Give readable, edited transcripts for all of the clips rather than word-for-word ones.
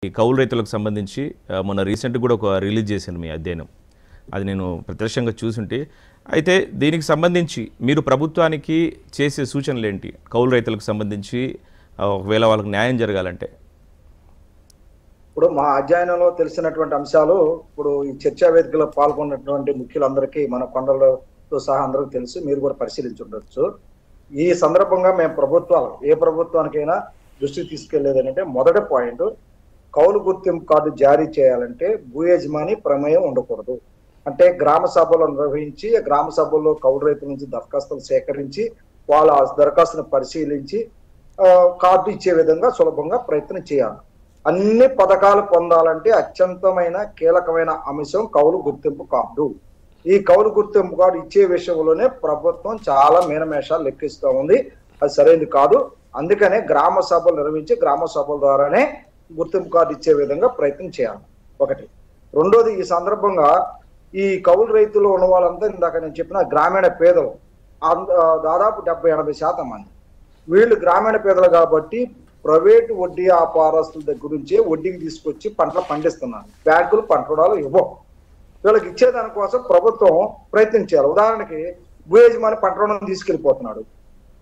ఈ కౌలు రైతులకు సంబంధించి మొన్న రీసెంట్గా కూడా ఒక రిలీజ్ చేశాను మీ అధ్యయనం. అది నేను ప్రత్యక్షంగా చూసుంటే, అయితే దీనికి సంబంధించి మీరు ప్రభుత్వానికి చేసే సూచనలు ఏంటి? కౌలు రైతులకు సంబంధించి ఒకవేళ వాళ్ళకి న్యాయం జరగాలంటే. ఇప్పుడు మా అధ్యయనంలో తెలిసినటువంటి అంశాలు ఇప్పుడు ఈ చర్చా వేదికలో పాల్గొన్నటువంటి ముఖ్యులందరికీ మన కొండలతో సహా అందరికీ తెలుసు, మీరు కూడా పరిశీలించుండొచ్చు. ఈ సందర్భంగా మేము ప్రభుత్వాలు ఏ ప్రభుత్వానికైనా దృష్టికి తీసుకెళ్లేది అంటే, మొదటి పాయింట్, కౌలు గుర్తింపు కార్డు జారీ చేయాలంటే భూ యజమాని ప్రమేయం ఉండకూడదు. అంటే గ్రామ సభలు నిర్వహించి గ్రామ సభల్లో కౌలు రైతుల నుంచి దరఖాస్తులు సేకరించి వాళ్ళ దరఖాస్తును పరిశీలించి కార్డు ఇచ్చే విధంగా సులభంగా ప్రయత్నం చేయాలి. అన్ని పథకాలు పొందాలంటే అత్యంతమైన కీలకమైన అంశం కౌలు గుర్తింపు కార్డు. ఈ కౌలు గుర్తింపు కార్డు ఇచ్చే విషయంలోనే ప్రభుత్వం చాలా మీనమేషాలు లెక్కిస్తూ ఉంది. అది సరైనది కాదు. అందుకనే గ్రామ సభలు నిర్వహించి గ్రామ సభల ద్వారానే గుర్తింపు కార్డు ఇచ్చే విధంగా ప్రయత్నం చేయాలి. ఒకటి. రెండోది, ఈ సందర్భంగా ఈ కౌలు రైతులు ఉన్న వాళ్ళంతా ఇందాక నేను చెప్పిన గ్రామీణ పేదలు దాదాపు 70-80% మంది. వీళ్ళు గ్రామీణ పేదలు కాబట్టి ప్రైవేటు వడ్డీ వ్యాపారస్తుల దగ్గర నుంచే వడ్డీకి తీసుకొచ్చి పంటలు పండిస్తున్నారు. బ్యాంకులు పంట రుణాలు ఇవ్వవు. వీళ్ళకి ఇచ్చేదానికోసం ప్రభుత్వం ప్రయత్నం చేయాలి. ఉదాహరణకి భూ యజమాని పంట రుణం తీసుకెళ్ళిపోతున్నాడు,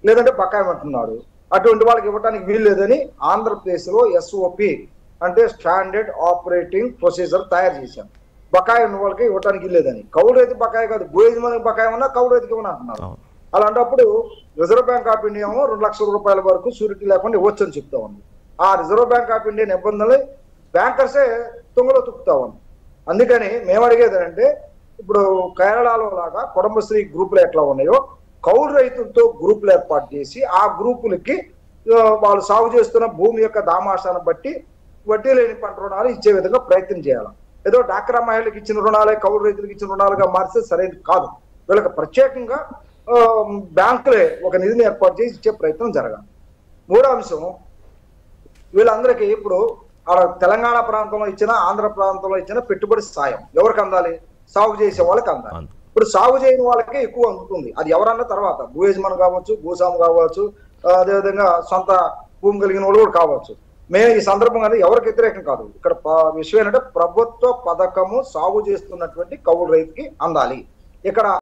లేదంటే బకాయి అంటున్నాడు. అటువంటి వాళ్ళకి ఇవ్వడానికి వీలు లేదని ఆంధ్రప్రదేశ్లో SOP అంటే స్టాండర్డ్ ఆపరేటింగ్ ప్రొసీజర్ తయారు చేశాం. బకాయి ఉన్న వాళ్ళకి ఇవ్వడానికి లేదని. కౌలు రైతు బకాయి కాదు, భూ యజమానికి బకాయి ఉన్నా కౌలు రైతుకి ఇవ్వని అంటున్నారు. అలాంటప్పుడు రిజర్వ్ బ్యాంక్ ఆఫ్ ఇండియా 2 లక్షల రూపాయల వరకు షూరిటీ లేకుండా ఇవ్వచ్చు అని చెప్తా ఉంది. ఆ రిజర్వ్ బ్యాంక్ ఆఫ్ ఇండియా నిబంధనలు బ్యాంకర్సే తుంగలో తుక్కుతా ఉంది. అందుకని మేము అడిగేది అంటే, ఇప్పుడు కేరళలో లాగా కుటుంబశ్రీ గ్రూపులు ఎట్లా ఉన్నాయో కౌలు రైతులతో గ్రూపులు ఏర్పాటు చేసి ఆ గ్రూపులకి వాళ్ళు సాగు చేస్తున్న భూమి యొక్క దామాషాన్ని బట్టి వడ్డీ లేని పంట రుణాలు ఇచ్చే విధంగా ప్రయత్నం చేయాలి. ఏదో డాక్రా మహిళలకు ఇచ్చిన రుణాలే కౌలు రైతులకు ఇచ్చిన రుణాలుగా మార్స్తే సరైనది కాదు. వీళ్ళకి ప్రత్యేకంగా బ్యాంకులే ఒక నిధిని ఏర్పాటు చేసి ఇచ్చే ప్రయత్నం జరగాలి. మూడో అంశం, వీళ్ళందరికీ ఇప్పుడు తెలంగాణ ప్రాంతంలో ఇచ్చిన ఆంధ్ర ప్రాంతంలో ఇచ్చిన పెట్టుబడి సాయం ఎవరికి అందాలి? సాగు చేసే వాళ్ళకి అందాలి. ఇప్పుడు సాగు చేయని వాళ్ళకే ఎక్కువ అందుతుంది. అది ఎవరన్నా తర్వాత భూ యజమాని కావచ్చు, భూస్వామి కావచ్చు, అదేవిధంగా సొంత భూమి కలిగిన వాళ్ళు కూడా కావచ్చు. మేము ఈ సందర్భంగా ఎవరికి వ్యతిరేకం కాదు. ఇక్కడ విషయం ఏంటంటే ప్రభుత్వ పథకము సాగు చేస్తున్నటువంటి కౌలు రైతుకి అందాలి. ఇక్కడ